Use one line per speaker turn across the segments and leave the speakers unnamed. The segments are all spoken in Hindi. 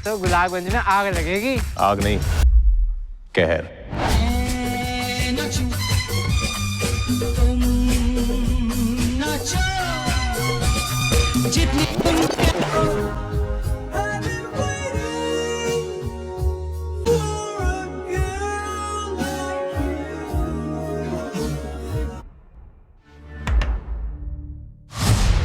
तो गुलाबगंज में आग लगेगी।
आग नहीं, कहर।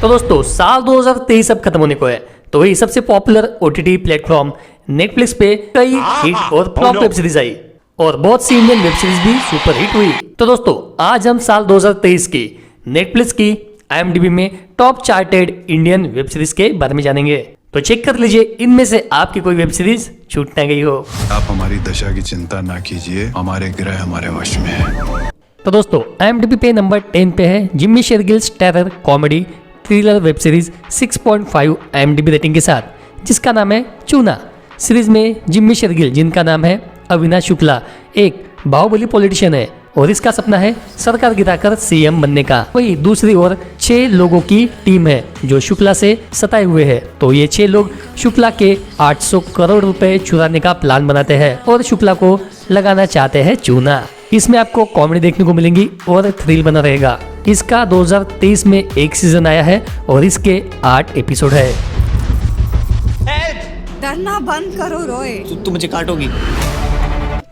तो दोस्तों साल 2023 अब खत्म होने को है, तो वही सबसे पॉपुलर ओटीटी प्लेटफॉर्म नेटफ्लिक्स पे कई हिट और फ्लॉप वेब सीरीज आई और बहुत सी इंडियन वेब सीरीज भी सुपर हिट हुई। तो दोस्तों आज हम साल 2023 की नेटफ्लिक्स की IMDb में top chartered Indian web series के बारे में जानेंगे। तो चेक कर लीजिए इनमें से आपकी कोई वेब सीरीज छूट न गई हो।
आप हमारी दशा की चिंता ना कीजिए, हमारे ग्रह हमारे वश में है।
तो दोस्तों IMDb पे नंबर 10 पे है Jimmy Shergill's terror comedy thriller web series 6.5 IMDb rating के साथ, जिसका नाम है चूना। सीरीज में जिम्मी शेरगिल, जिनका नाम है अविनाश शुक्ला, एक बाहुबली पॉलिटिशियन है और इसका सपना है सरकार गिराकर CM बनने का। वही दूसरी ओर 6 लोगों की टीम है जो शुक्ला से सताए हुए हैं। तो ये 6 लोग शुक्ला के 800 करोड़ रुपए चुराने का प्लान बनाते हैं और शुक्ला को लगाना चाहते हैं चूना। इसमें आपको कॉमेडी देखने को मिलेंगी और थ्रिल बना रहेगा। इसका 2023 में एक सीजन आया है और इसके 8 एपिसोड है।
डरना बंद करो रॉय,
तू मुझे काटोगी।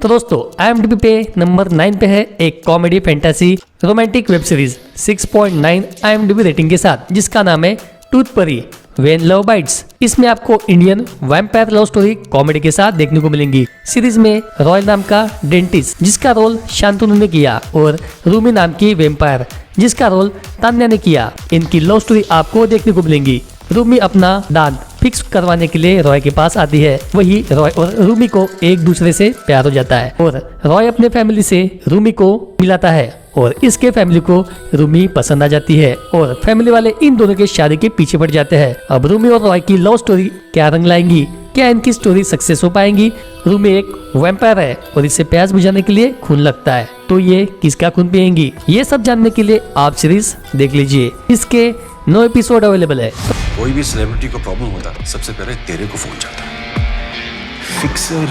तो दोस्तों IMDb पे नंबर 9 पे है एक comedy fantasy romantic web series 6.9 IMDb rating के साथ, जिसका नाम है टूथ परी व्हेन लव बाइट्स। इसमें आपको Indian vampire love story comedy के साथ देखने को मिलेंगी। सीरीज में रॉयल नाम का डेंटिस्ट, जिसका रोल शांतनु ने किया, और रूमी नाम की वैम्पायर, जिसका रोल तान्या ने किया। इनकी लव स्टोरी आपको देखने को मिलेंगी। रूमी अपना दांत फिक्स करवाने के लिए रॉय के पास आती है। वही रॉय और रूमी को एक दूसरे से प्यार हो जाता है और रॉय अपने फैमिली से रूमी को मिलाता है और इसके फैमिली को रूमी पसंद आ जाती है और फैमिली वाले इन दोनों के शादी के पीछे पड़ जाते हैं। अब रूमी और रॉय की लव स्टोरी क्या रंग लाएंगी, क्या इनकी स्टोरी सक्सेस हो पाएंगी? रूमी एक वैम्पायर है और इससे प्यास बुझाने के लिए खून लगता है, तो ये किसका खून पिएंगी? ये सब जानने के लिए आप सीरीज देख लीजिए। इसके 9 एपिसोड अवेलेबल है।
कोई भी सेलिब्रिटी को प्रॉब्लम होता सबसे पहले तेरे को फोन जाता है। Fixer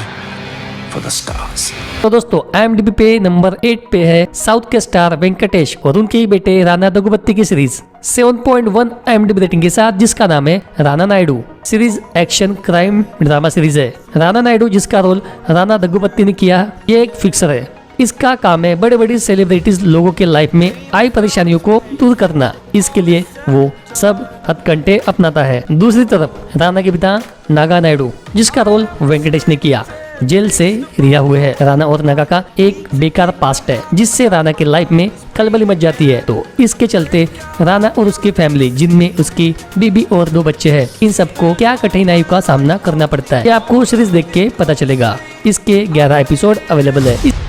for the stars.
तो दोस्तों IMDb पे नंबर 8 पे है साउथ के स्टार वेंकटेश और उनके ही बेटे राणा दग्गुबत्ती की सीरीज 7.1 IMDb रेटिंग के साथ, जिसका नाम है Rana Naidu. Series action crime drama series है। राणा नायडू, जिसका रोल राणा दग्गुबत्ती ने किया, ये एक फिक्सर है। इसका काम है बड़े बड़े सेलिब्रिटीज लोगों के लाइफ में आई परेशानियों को दूर करना। इसके लिए वो सब हथकंडे अपनाता है। दूसरी तरफ राणा के पिता नागा नायडू, जिसका रोल वेंकटेश ने किया, जेल से रिहा हुए हैं। राणा और नागा का एक बेकार पास्ट है, जिससे राणा के लाइफ में खलबली मच जाती है। तो इसके चलते राणा और उसकी फैमिली, जिनमें उसकी बीबी और 2 बच्चे हैं, इन सबको क्या कठिनाइयों का सामना करना पड़ता है, ये आपको सीरीज देख के पता चलेगा। इसके 11 एपिसोड अवेलेबल है।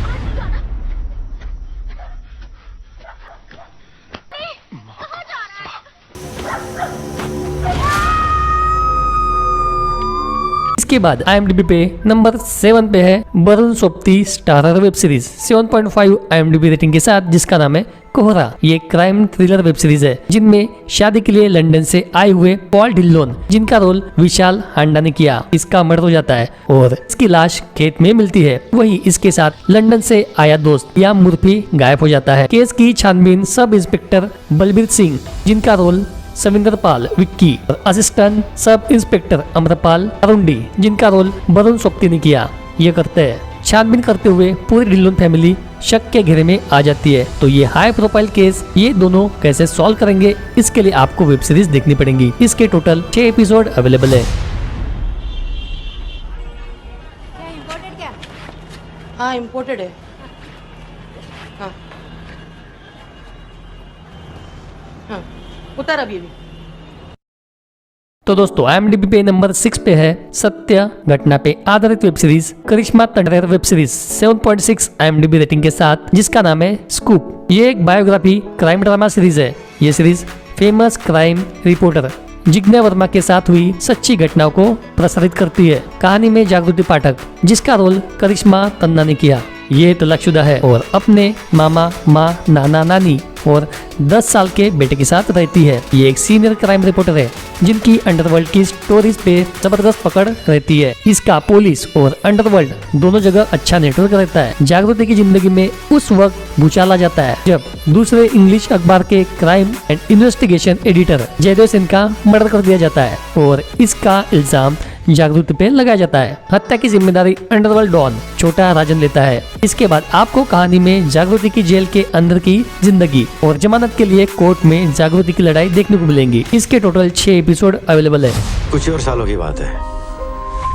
इसके बाद IMDb पे नंबर 7 पे है Barun Sobti starrer web series 7.5 IMDb rating के साथ, जिसका नाम है कोहरा। ये क्राइम थ्रिलर वेब सीरीज है, जिनमें शादी के लिए लंदन से आए हुए पॉल डिल्लोन, जिनका रोल विशाल हांडा ने किया, इसका मर्डर हो जाता है और इसकी लाश खेत में मिलती है। वही इसके साथ लंदन से आया दोस्त या मुर्फी गायब हो जाता है। केस की छानबीन सब इंस्पेक्टर बलबीर सिंह, जिनका रोल सविंदर पाल विक्की, और असिस्टेंट सब इंस्पेक्टर अमरपाल अरुंडी, जिनका रोल बरुण सोबती ने किया, ये करते हैं। छानबीन करते हुए पूरी डिल्लोन फैमिली शक के घेरे में आ जाती है। तो ये हाई प्रोफाइल केस ये दोनों कैसे सॉल्व करेंगे, इसके लिए आपको वेब सीरीज देखनी पड़ेगी। इसके टोटल 6 एपिसोड अवेलेबल है।
हाँ इम्पोर्टेड है। हाँ हाँ उतर अभी भी।
तो दोस्तों IMDb पे नंबर 6 पे है सत्य घटना पे आधारित वेब सीरीज करिश्मा तंडरेर वेब सीरीज 7.6 IMDb रेटिंग के साथ, जिसका नाम है स्कूप। ये एक बायोग्राफी क्राइम ड्रामा सीरीज है। ये series famous crime reporter Jigna Verma के साथ हुई सच्ची घटनाओं को प्रसारित करती है। कहानी में जागृति पाठक, जिसका रोल करिश्मा तन्ना ने किया, ये तलाकशुदा है और अपने मामा, माँ, नाना, नानी और 10 साल के बेटे के साथ रहती है। ये एक सीनियर क्राइम रिपोर्टर है। जिनकी अंडरवर्ल्ड की स्टोरीज पे जबरदस्त पकड़ रहती है। इसका पुलिस और अंडरवर्ल्ड दोनों जगह अच्छा नेटवर्क रहता है। जागृति की जिंदगी में उस वक्त भूचाल आ जाता है जब दूसरे इंग्लिश अखबार के crime and investigation editor Jaidev Singh का मर्डर कर दिया जाता है और इसका इल्जाम जागृति पे लगाया जाता है। हत्या की जिम्मेदारी अंडरवर्ल्ड डॉन छोटा राजन लेता है। इसके बाद आपको कहानी में जागृति की जेल के अंदर की जिंदगी और जमानत के लिए कोर्ट में जागृति की लड़ाई देखने को मिलेंगी। इसके टोटल 6 एपिसोड अवेलेबल है।
कुछ और सालों की बात है,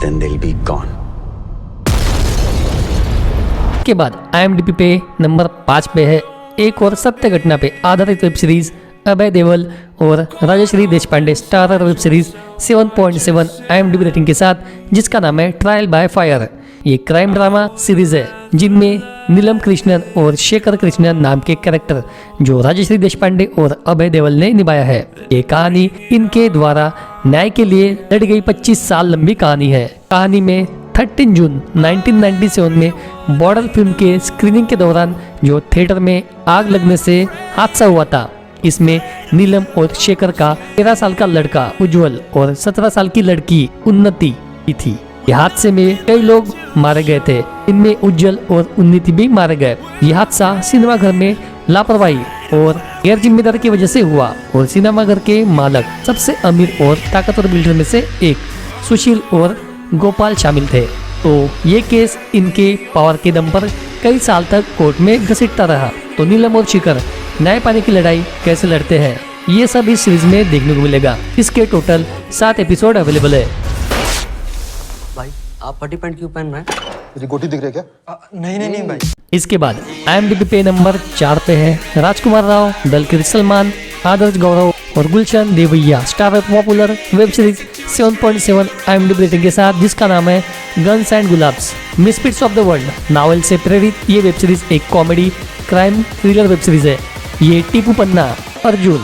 then they'll be gone.
के बाद IMDb पे नंबर 5 पे है एक और सत्य घटना पे आधारित वेब सीरीज अभय देओल और Rajshri Deshpande starrer web series 7.7 IMDb rating के साथ, जिसका नाम है ट्रायल बाय फायर। ये क्राइम ड्रामा सीरीज है जिनमें नीलम कृष्णन और शेखर कृष्णन नाम के कैरेक्टर जो राजश्री देशपांडे और अभय देओल ने निभाया है। ये कहानी इनके द्वारा न्याय के लिए लड़ी गई 25 साल लंबी कहानी है। कहानी में 13 जून 1997 में बॉर्डर फिल्म के स्क्रीनिंग के दौरान जो थिएटर में आग लगने से हादसा हुआ था, इसमें नीलम और शेखर का 13 साल का लड़का उज्जवल और 17 साल की लड़की उन्नति थी। ये हादसे में कई लोग मारे गए थे, इनमें उज्जवल और उन्नति भी मारे गए। ये हादसा सिनेमाघर में लापरवाही और गैर जिम्मेदारी की वजह से हुआ और सिनेमाघर के मालक सबसे अमीर और ताकतवर बिल्डर में से एक सुशील और गोपाल शामिल थे। तो ये केस इनके पावर के दम पर कई साल तक कोर्ट में घसीटता रहा। तो नीलम और शेखर न्याय पाने की लड़ाई कैसे लड़ते हैं, ये सब इस सीरीज में देखने को मिलेगा। इसके टोटल 7 एपिसोड अवेलेबल है।
भाई आप फटी पैंट क्यों पहन रहे हैं?
तेरी गोटी दिख रही है क्या? नहीं भाई।
इसके बाद IMDb पे नंबर 4 पे है राजकुमार राव, दलकीर सलमान, आदर्श गौरव और Gulshan Devaiah star popular web series 7.7 IMDb rating के साथ, जिसका नाम है Guns and Gulaabs Misfits of the World. Novel से प्रेरित ये वेब सीरीज एक comedy crime thriller web series है। ये टीपू पन्ना, अर्जुन,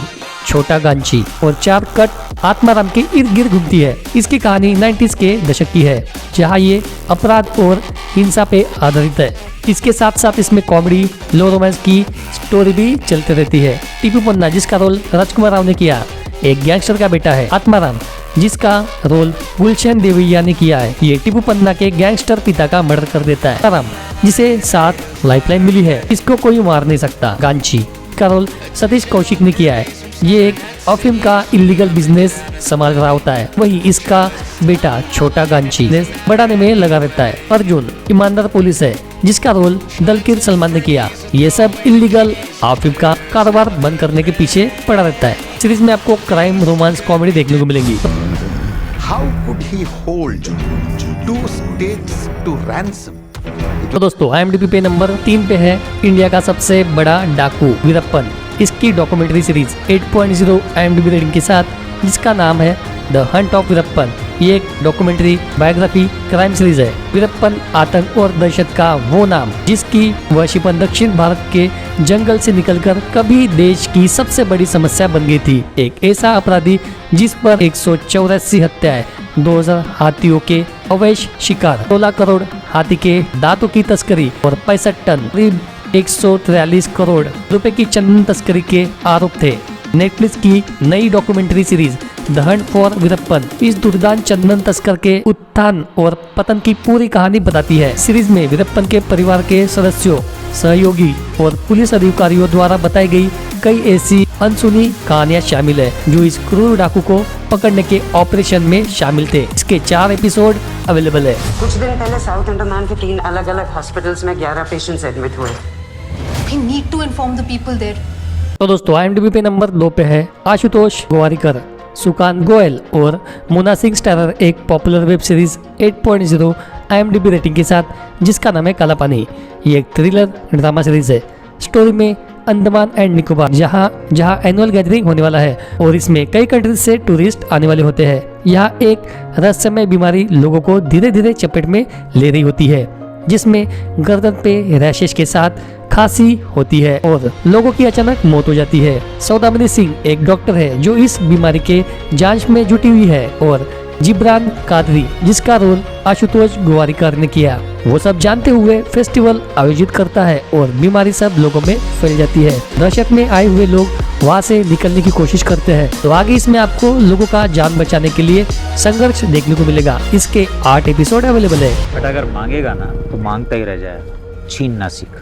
छोटा गांची और 4 कट आत्माराम के इर्द गिर्द घूमती है। इसकी कहानी 90s के दशक की है, जहां ये अपराध और हिंसा पे आधारित है। इसके साथ साथ इसमें कॉमेडी, लो रोमांस की स्टोरी भी चलती रहती है। टीपू पन्ना, जिसका रोल राजकुमार राव ने किया, एक गैंगस्टर का बेटा है। आत्माराम, जिसका रोल गुलशन देवैया ने किया है, ये टीपू पन्ना के गैंगस्टर पिता का मर्डर कर देता है। आत्माराम, जिसे 7 लाइफलाइन मिली है, इसको कोई मार नहीं सकता। गांची का रोल सतीश कौशिक ने किया है, ये एक अफीम का इलीगल बिजनेस संभाल रहा होता है। वही इसका बेटा छोटा गांची बढ़ाने में लगा रहता है। अर्जुन ईमानदार पुलिस है, जिसका रोल दलकीर सलमान ने किया। ये सब इलीगल अफीम का कारोबार बंद करने के पीछे पड़ा रहता है। सीरीज में आपको क्राइम, रोमांस, कॉमेडी देखने को मिलेंगी।
How could he hold 2 states to ransom?
तो दोस्तों IMDb पे नंबर 3 पे है इंडिया का सबसे बड़ा डाकू वीरप्पन। इसकी डॉक्यूमेंट्री सीरीज 8.0 IMDb रेटिंग के साथ, जिसका नाम है द हंट ऑफ वीरप्पन। ये एक डॉक्यूमेंट्री बायोग्राफी क्राइम सीरीज है। वीरप्पन आतंक और दहशत का वो नाम जिसकी वह शिपन दक्षिण भारत के जंगल से निकलकर कभी देश की सबसे बड़ी समस्या बन गई थी। एक ऐसा अपराधी जिस पर 184 हत्याएं, 2000 हाथियों के अवैध शिकार, 16 करोड़ हाथी के दांतों की तस्करी और 65 टन करीब 143 करोड़ रुपए की चंदन तस्करी के आरोप थे। नेटफ्लिक्स की नई documentary series the Hunt for Veerappan इस दुर्दांत चंदन तस्कर के उत्थान और पतन की पूरी कहानी बताती है। सीरीज में वीरप्पन के परिवार के सदस्यों, सहयोगी और पुलिस अधिकारियों द्वारा बताई गई कई ऐसी अनसुनी कहानियां शामिल है जो इस क्रूर डाकू को पकड़ने के ऑपरेशन में शामिल थे। इसके 4 एपिसोड अवेलेबल है।
कुछ दिन पहले साउथ अंडमान के 3 अलग-अलग हॉस्पिटल्स में 11 पेशेंट्स एडमिट हुए।
We need to inform the people there.
तो दोस्तों IMDb पे नंबर 2 पे है आशुतोष गोवारिकर, सुकांत गोयल और मोना सिंह स्टारर एक popular web series 8.0 IMDb rating के साथ, जिसका नाम है काला पानी। ये एक थ्रिलर ड्रामा सीरीज है। स्टोरी में अंडमान एंड निकोबार जहाँ एनुअल गैदरिंग होने वाला है और इसमें कई कंट्रीज से टूरिस्ट आने वाले होते हैं। यहाँ एक रहस्यमय बीमारी लोगों को धीरे धीरे चपेट में ले रही होती है, जिसमें गर्दन पे रैशेस के साथ खांसी होती है और लोगों की अचानक मौत हो जाती है। सौदामिनी सिंह एक डॉक्टर है जो इस बीमारी के जांच में जुटी हुई है और जिब्रान कादरी, जिसका रोल आशुतोष गोवारिकर ने किया, वो सब जानते हुए फेस्टिवल आयोजित करता है और बीमारी सब लोगों में फैल जाती है। दहशत में आए हुए लोग वहाँ से निकलने की कोशिश करते हैं। तो आगे इसमें आपको लोगों का जान बचाने के लिए संघर्ष देखने को मिलेगा। इसके 8 एपिसोड अवेलेबल है।
बट अगर मांगेगा ना तो मांगता ही रह जाएगा, छीन ना सीख।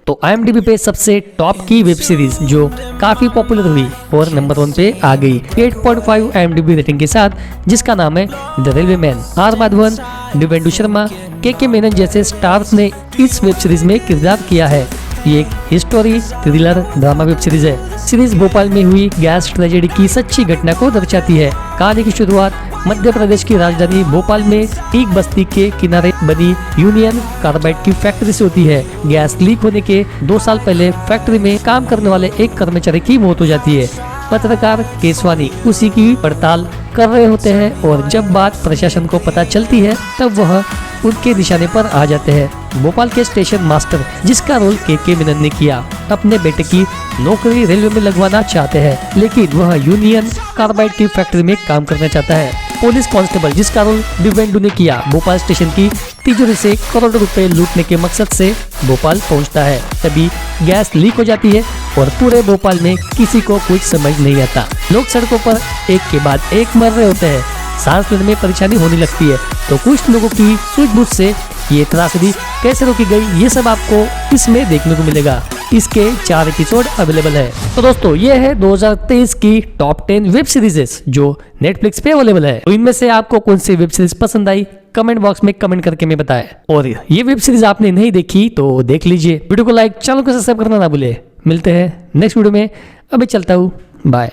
तो IMDb पे सबसे टॉप की वेब सीरीज जो काफी पॉपुलर हुई और नंबर 1 पे आ गई 8.5 IMDb रेटिंग के साथ, जिसका नाम है the railway man. R Madhavan, Divyendu Sharma, K Menon जैसे स्टार्स ने इस वेब सीरीज में किरदार किया है। ये एक history thriller drama web series है। सीरीज भोपाल में हुई गैस ट्रेजेडी की सच्ची घटना को दर्शाती है। कहानी की शुरुआत मध्य प्रदेश की राजधानी भोपाल में एक बस्ती के किनारे बनी यूनियन कार्बाइड की फैक्ट्री से होती है। गैस लीक होने के 2 साल पहले फैक्ट्री में काम करने वाले एक कर्मचारी की मौत हो जाती है। पत्रकार केसवानी उसी की पड़ताल कर रहे होते हैं और जब बात प्रशासन को पता चलती है तब वह उनके निशाने पर आ जाते हैं। भोपाल के स्टेशन मास्टर, जिसका रोल के मेनन ने किया, अपने बेटे की नौकरी रेलवे में लगवाना चाहते हैं, लेकिन वह यूनियन कार्बाइड की फैक्ट्री में काम करना चाहता है। पुलिस कांस्टेबल, जिसका रोल दिव्येंदु ने किया, भोपाल स्टेशन की तिजोरी से करोड़ों रुपए लूटने के मकसद से भोपाल पहुंचता है। तभी गैस लीक हो जाती है और पूरे भोपाल में किसी को कुछ समझ नहीं आता। लोग सड़कों पर एक के बाद एक मर रहे होते हैं। सांस लेने में परेशानी होने लगती है। तो कुछ लोगों की सूझबूझ से ये त्रासदी कैसे रोकी गई, ये सब आपको इसमें देखने को मिलेगा। इसके 4 एपिसोड अवेलेबल है। तो दोस्तों, ये है 2023 की टॉप 10 वेब सीरीजेस जो नेटफ्लिक्स पे अवेलेबल है। तो इनमें से आपको कौन सी वेब सीरीज पसंद आई, कमेंट बॉक्स में कमेंट करके मैं बताएं। और ये वेब सीरीज आपने नहीं देखी तो देख लीजिए। वीडियो को लाइक, चैनल को सब्सक्राइब करना ना भूले। मिलते हैं नेक्स्ट वीडियो में। अभी चलता हूँ, बाय।